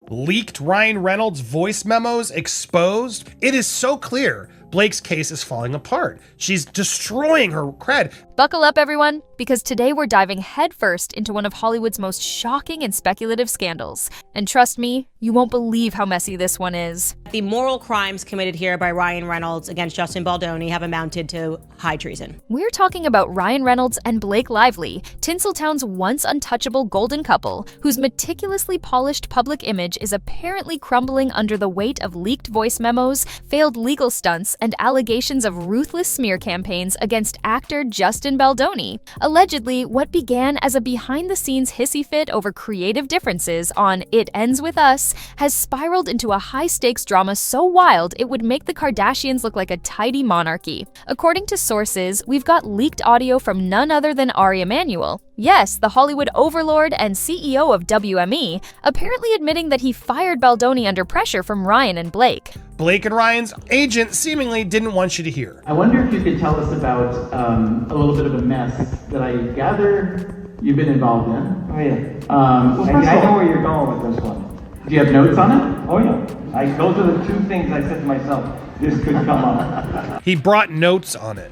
Leaked Ryan Reynolds voice memos exposed. It is so clear Blake's case is falling apart. She's destroying her cred. Buckle up, everyone, because today we're diving headfirst into one of Hollywood's most shocking and speculative scandals. And trust me, you won't believe how messy this one is. The moral crimes committed here by Ryan Reynolds against Justin Baldoni have amounted to high treason. We're talking about Ryan Reynolds and Blake Lively, Tinseltown's once untouchable golden couple, whose meticulously polished public image is apparently crumbling under the weight of leaked voice memos, failed legal stunts, and allegations of ruthless smear campaigns against actor Justin Baldoni. Allegedly, what began as a behind-the-scenes hissy fit over creative differences on It Ends With Us has spiraled into a high-stakes drama so wild it would make the Kardashians look like a tidy monarchy. According to sources, we've got leaked audio from none other than Ari Emanuel. Yes, the Hollywood overlord and CEO of WME, apparently admitting that he fired Baldoni under pressure from Ryan and Blake. Blake and Ryan's agent seemingly didn't want you to hear. I wonder if you could tell us about a little bit of a mess that I gather you've been involved in. Oh yeah. I know where you're going with this one. Do you have notes on it? Oh yeah. Those are the two things I said to myself. This could come up. He brought notes on it.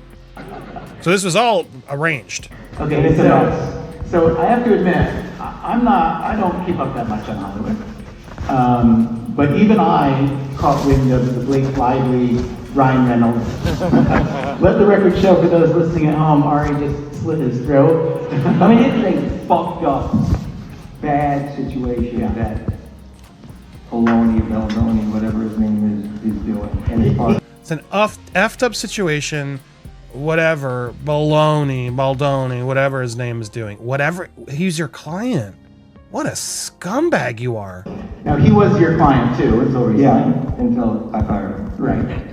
So this was all arranged. Okay, so I have to admit, I don't keep up that much on Hollywood. But even I caught wind of the Blake Lively, Ryan Reynolds. Let the record show for those listening at home, Ari just slit his throat. I mean, it's a fucked up, bad situation that Baldoni, whatever his name is doing. And it's an effed up situation. Whatever, Baldoni, whatever his name is doing. Whatever, he's your client. What a scumbag you are. Now, he was your client too, until recently. Until I fired him. Right.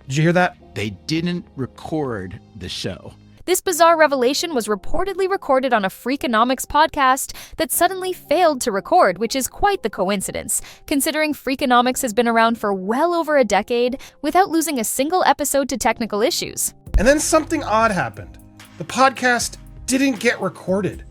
Did you hear that? They didn't record the show. This bizarre revelation was reportedly recorded on a Freakonomics podcast that suddenly failed to record, which is quite the coincidence, considering Freakonomics has been around for well over a decade without losing a single episode to technical issues. And then something odd happened. The podcast didn't get recorded.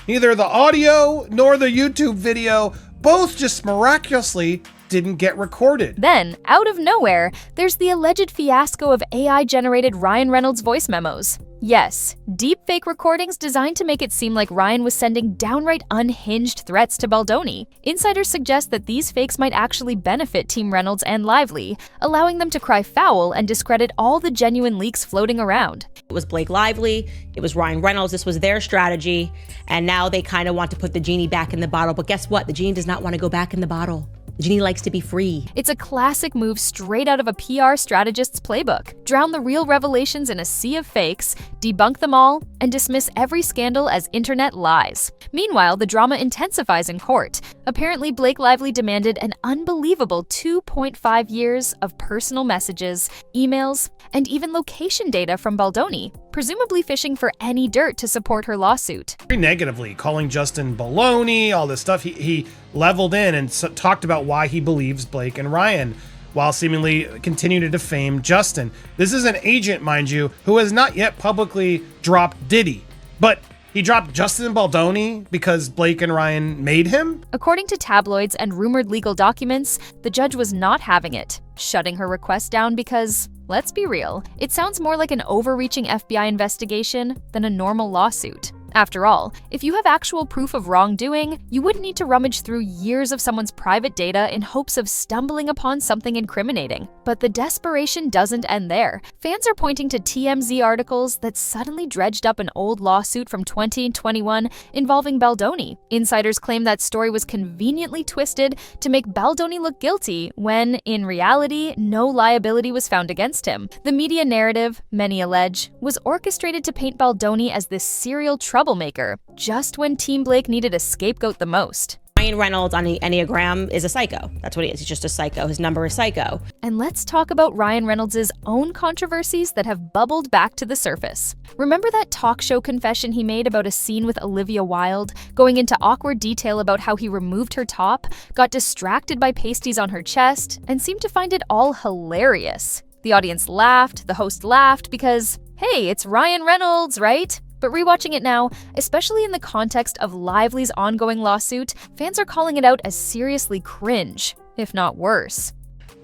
Neither the audio nor the YouTube video, both just miraculously didn't get recorded. Then, out of nowhere, there's the alleged fiasco of AI-generated Ryan Reynolds voice memos. Yes, deepfake recordings designed to make it seem like Ryan was sending downright unhinged threats to Baldoni. Insiders suggest that these fakes might actually benefit Team Reynolds and Lively, allowing them to cry foul and discredit all the genuine leaks floating around. It was Blake Lively, it was Ryan Reynolds, this was their strategy, and now they kind of want to put the genie back in the bottle. But guess what? The genie does not want to go back in the bottle. The genie likes to be free. It's a classic move straight out of a PR strategist's playbook. Drown the real revelations in a sea of fakes, debunk them all, and dismiss every scandal as internet lies. Meanwhile, the drama intensifies in court. Apparently, Blake Lively demanded an unbelievable 2.5 years of personal messages, emails, and even location data from Baldoni, presumably fishing for any dirt to support her lawsuit. Very negatively, calling Justin Baldoni, all this stuff. He leveled in and talked about why he believes Blake and Ryan, while seemingly continue to defame Justin. This is an agent, mind you, who has not yet publicly dropped Diddy, but he dropped Justin Baldoni because Blake and Ryan made him? According to tabloids and rumored legal documents, the judge was not having it, shutting her request down because, let's be real, it sounds more like an overreaching FBI investigation than a normal lawsuit. After all, if you have actual proof of wrongdoing, you wouldn't need to rummage through years of someone's private data in hopes of stumbling upon something incriminating. But the desperation doesn't end there. Fans are pointing to TMZ articles that suddenly dredged up an old lawsuit from 2021 involving Baldoni. Insiders claim that story was conveniently twisted to make Baldoni look guilty when, in reality, no liability was found against him. The media narrative, many allege, was orchestrated to paint Baldoni as this serial troublemaker, just when Team Blake needed a scapegoat the most. Ryan Reynolds on the Enneagram is a psycho. That's what he is. He's just a psycho. His number is psycho. And let's talk about Ryan Reynolds' own controversies that have bubbled back to the surface. Remember that talk show confession he made about a scene with Olivia Wilde, going into awkward detail about how he removed her top, got distracted by pasties on her chest, and seemed to find it all hilarious? The audience laughed, the host laughed, because, hey, it's Ryan Reynolds, right? But rewatching it now, especially in the context of Lively's ongoing lawsuit, fans are calling it out as seriously cringe, if not worse.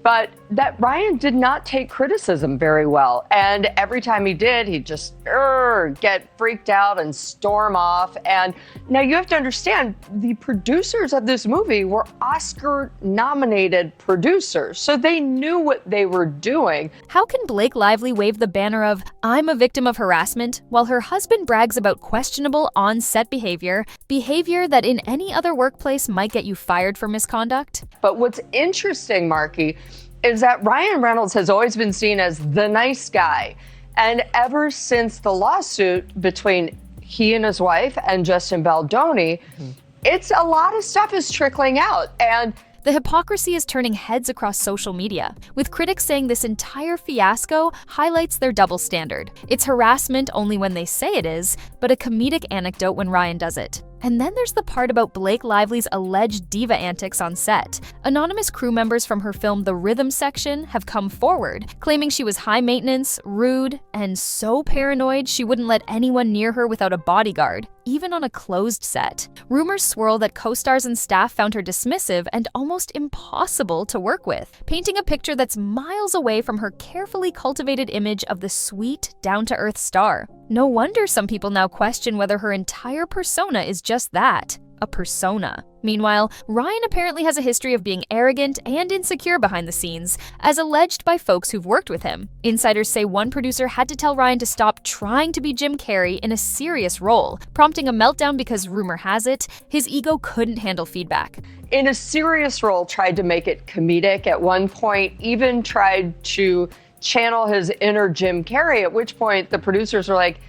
But that Ryan did not take criticism very well. And every time he did, he'd just get freaked out and storm off. And now you have to understand, the producers of this movie were Oscar-nominated producers, so they knew what they were doing. How can Blake Lively wave the banner of, "I'm a victim of harassment," while her husband brags about questionable on-set behavior that in any other workplace might get you fired for misconduct? But what's interesting, Marky, is that Ryan Reynolds has always been seen as the nice guy. And ever since the lawsuit between he and his wife and Justin Baldoni, it's a lot of stuff is trickling out. And the hypocrisy is turning heads across social media, with critics saying this entire fiasco highlights their double standard. It's harassment only when they say it is, but a comedic anecdote when Ryan does it. And then there's the part about Blake Lively's alleged diva antics on set. Anonymous crew members from her film The Rhythm Section have come forward, claiming she was high maintenance, rude, and so paranoid she wouldn't let anyone near her without a bodyguard, even on a closed set. Rumors swirl that co-stars and staff found her dismissive and almost impossible to work with, painting a picture that's miles away from her carefully cultivated image of the sweet, down-to-earth star. No wonder some people now question whether her entire persona is just that, a persona. Meanwhile, Ryan apparently has a history of being arrogant and insecure behind the scenes, as alleged by folks who've worked with him. Insiders say one producer had to tell Ryan to stop trying to be Jim Carrey in a serious role, prompting a meltdown because, rumor has it, his ego couldn't handle feedback. In a serious role, tried to make it comedic at one point, even tried to channel his inner Jim Carrey, at which point the producers were like,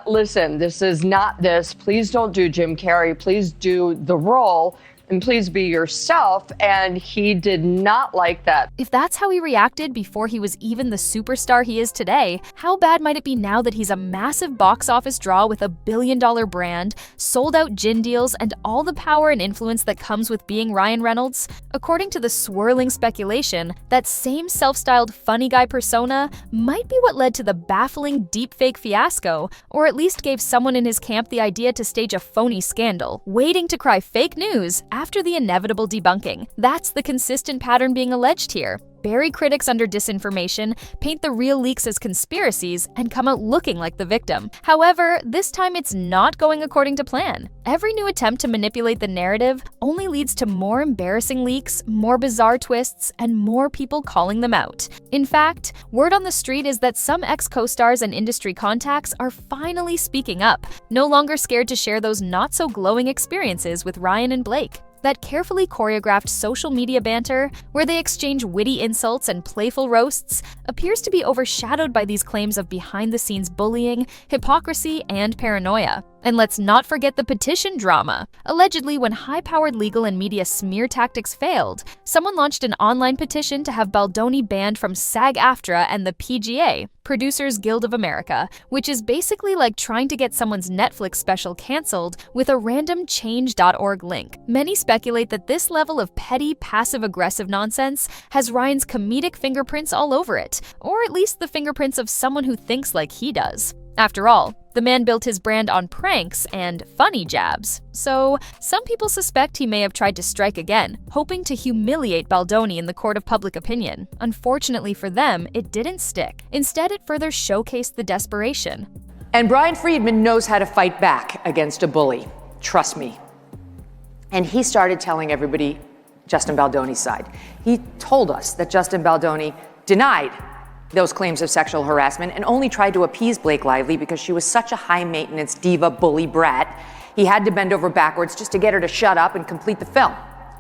listen, this is not this. Please don't do Jim Carrey. Please do the role and please be yourself. And he did not like that. If that's how he reacted before he was even the superstar he is today, how bad might it be now that he's a massive box office draw with $1 billion brand, sold out gin deals, and all the power and influence that comes with being Ryan Reynolds? According to the swirling speculation, that same self-styled funny guy persona might be what led to the baffling deepfake fiasco, or at least gave someone in his camp the idea to stage a phony scandal, waiting to cry fake news after the inevitable debunking. That's the consistent pattern being alleged here. Bury critics under disinformation, paint the real leaks as conspiracies, and come out looking like the victim. However, this time it's not going according to plan. Every new attempt to manipulate the narrative only leads to more embarrassing leaks, more bizarre twists, and more people calling them out. In fact, word on the street is that some ex-co-stars and industry contacts are finally speaking up, no longer scared to share those not-so-glowing experiences with Ryan and Blake. That carefully choreographed social media banter, where they exchange witty insults and playful roasts, appears to be overshadowed by these claims of behind-the-scenes bullying, hypocrisy, and paranoia. And let's not forget the petition drama. Allegedly, when high-powered legal and media smear tactics failed, someone launched an online petition to have Baldoni banned from SAG-AFTRA and the PGA, Producers Guild of America, which is basically like trying to get someone's Netflix special canceled with a random change.org link. Many speculate that this level of petty, passive-aggressive nonsense has Ryan's comedic fingerprints all over it, or at least the fingerprints of someone who thinks like he does. After all, the man built his brand on pranks and funny jabs, so some people suspect he may have tried to strike again, hoping to humiliate Baldoni in the court of public opinion. Unfortunately for them, it didn't stick. Instead, it further showcased the desperation. And Brian Friedman knows how to fight back against a bully. Trust me. And he started telling everybody Justin Baldoni's side. He told us that Justin Baldoni denied those claims of sexual harassment and only tried to appease Blake Lively because she was such a high-maintenance diva bully brat. He had to bend over backwards just to get her to shut up and complete the film.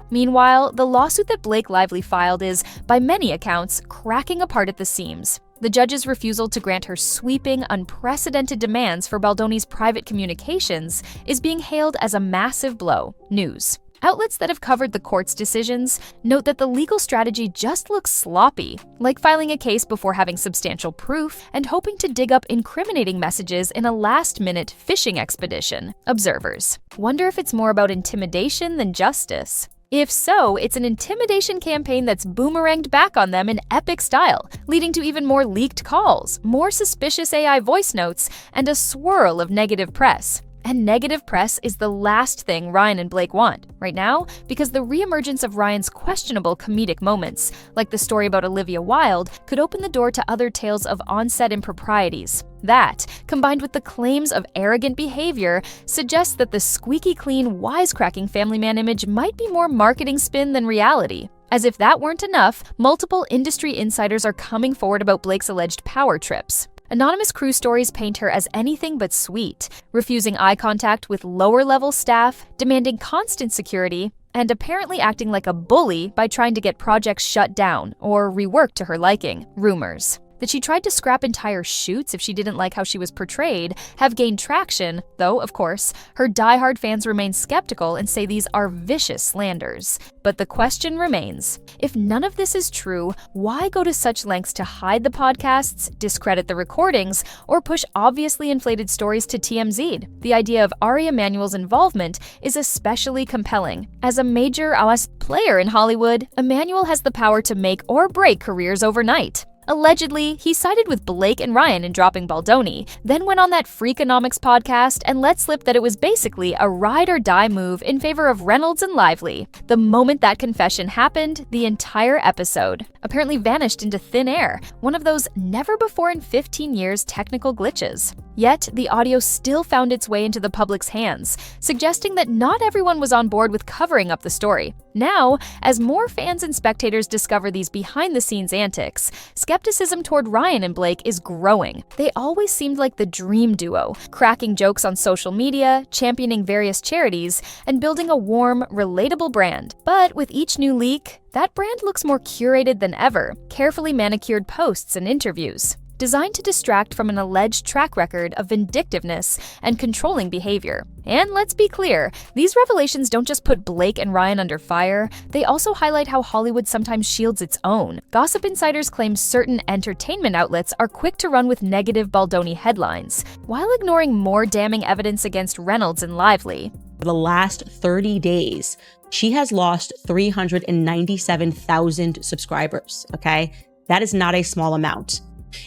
Meanwhile, the lawsuit that Blake Lively filed is, by many accounts, cracking apart at the seams. The judge's refusal to grant her sweeping, unprecedented demands for Baldoni's private communications is being hailed as a massive blow. News. Outlets that have covered the court's decisions note that the legal strategy just looks sloppy, like filing a case before having substantial proof and hoping to dig up incriminating messages in a last-minute fishing expedition. Observers wonder if it's more about intimidation than justice. If so, it's an intimidation campaign that's boomeranged back on them in epic style, leading to even more leaked calls, more suspicious AI voice notes, and a swirl of negative press. And negative press is the last thing Ryan and Blake want right now, because the reemergence of Ryan's questionable comedic moments, like the story about Olivia Wilde, could open the door to other tales of on-set improprieties. That, combined with the claims of arrogant behavior, suggests that the squeaky clean, wisecracking family man image might be more marketing spin than reality. As if that weren't enough, multiple industry insiders are coming forward about Blake's alleged power trips. Anonymous crew stories paint her as anything but sweet, refusing eye contact with lower-level staff, demanding constant security, and apparently acting like a bully by trying to get projects shut down or reworked to her liking. Rumors that she tried to scrap entire shoots if she didn't like how she was portrayed have gained traction, though, of course, her diehard fans remain skeptical and say these are vicious slanders. But the question remains, if none of this is true, why go to such lengths to hide the podcasts, discredit the recordings, or push obviously inflated stories to TMZ? The idea of Ari Emanuel's involvement is especially compelling. As a major player in Hollywood, Emanuel has the power to make or break careers overnight. Allegedly, he sided with Blake and Ryan in dropping Baldoni, then went on that Freakonomics podcast and let slip that it was basically a ride-or-die move in favor of Reynolds and Lively. The moment that confession happened, the entire episode apparently vanished into thin air, one of those never-before-in-15 years technical glitches. Yet, the audio still found its way into the public's hands, suggesting that not everyone was on board with covering up the story. Now, as more fans and spectators discover these behind-the-scenes antics, skepticism toward Ryan and Blake is growing. They always seemed like the dream duo, cracking jokes on social media, championing various charities, and building a warm, relatable brand. But with each new leak, that brand looks more curated than ever, carefully manicured posts and interviews, designed to distract from an alleged track record of vindictiveness and controlling behavior. And let's be clear, these revelations don't just put Blake and Ryan under fire, they also highlight how Hollywood sometimes shields its own. Gossip insiders claim certain entertainment outlets are quick to run with negative Baldoni headlines, while ignoring more damning evidence against Reynolds and Lively. For the last 30 days, she has lost 397,000 subscribers, okay? That is not a small amount.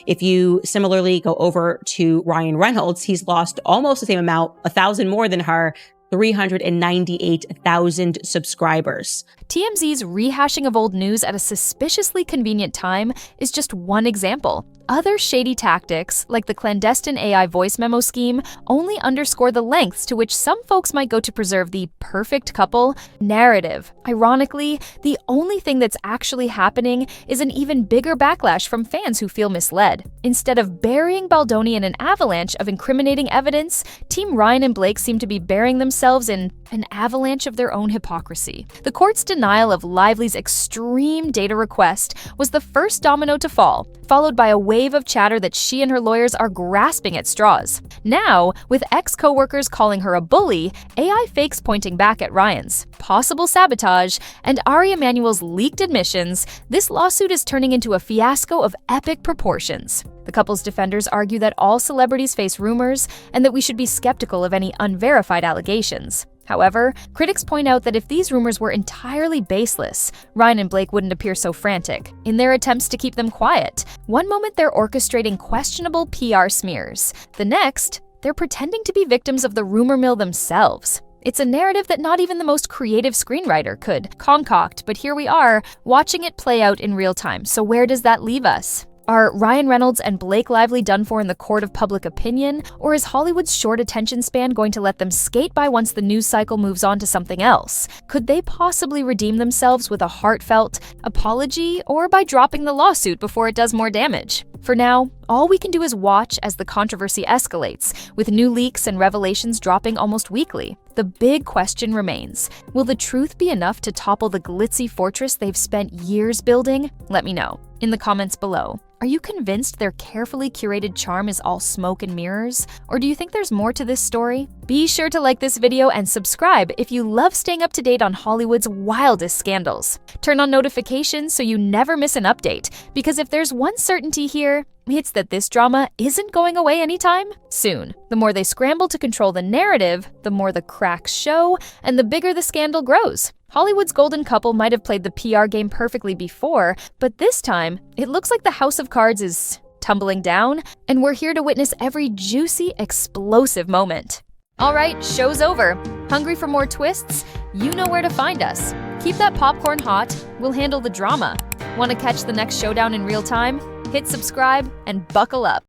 If you similarly go over to Ryan Reynolds, he's lost almost the same amount, 1,000 more than her, 398,000 subscribers. TMZ's rehashing of old news at a suspiciously convenient time is just one example. Other shady tactics, like the clandestine AI voice memo scheme, only underscore the lengths to which some folks might go to preserve the perfect couple narrative. Ironically, the only thing that's actually happening is an even bigger backlash from fans who feel misled. Instead of burying Baldoni in an avalanche of incriminating evidence, Team Ryan and Blake seem to be burying themselves in an avalanche of their own hypocrisy. The court's denial of Lively's extreme data request was the first domino to fall, followed by a wave of chatter that she and her lawyers are grasping at straws. Now, with ex-coworkers calling her a bully, AI fakes pointing back at Ryan's, possible sabotage, and Ari Emanuel's leaked admissions, this lawsuit is turning into a fiasco of epic proportions. The couple's defenders argue that all celebrities face rumors and that we should be skeptical of any unverified allegations. However, critics point out that if these rumors were entirely baseless, Ryan and Blake wouldn't appear so frantic in their attempts to keep them quiet. One moment they're orchestrating questionable PR smears. The next, they're pretending to be victims of the rumor mill themselves. It's a narrative that not even the most creative screenwriter could concoct, but here we are, watching it play out in real time. So where does that leave us? Are Ryan Reynolds and Blake Lively done for in the court of public opinion, or is Hollywood's short attention span going to let them skate by once the news cycle moves on to something else? Could they possibly redeem themselves with a heartfelt apology, or by dropping the lawsuit before it does more damage? For now, all we can do is watch as the controversy escalates, with new leaks and revelations dropping almost weekly. The big question remains, will the truth be enough to topple the glitzy fortress they've spent years building? Let me know in the comments below. Are you convinced their carefully curated charm is all smoke and mirrors? Or do you think there's more to this story? Be sure to like this video and subscribe if you love staying up to date on Hollywood's wildest scandals. Turn on notifications so you never miss an update, because if there's one certainty here, It's that this drama isn't going away anytime soon. The more they scramble to control the narrative, the more the cracks show, and the bigger the scandal grows. Hollywood's golden couple might have played the PR game perfectly before, but this time, it looks like the house of cards is tumbling down, and we're here to witness every juicy, explosive moment. All right, show's over. Hungry for more twists? You know where to find us. Keep that popcorn hot. We'll handle the drama. Want to catch the next showdown in real time? Hit subscribe and buckle up.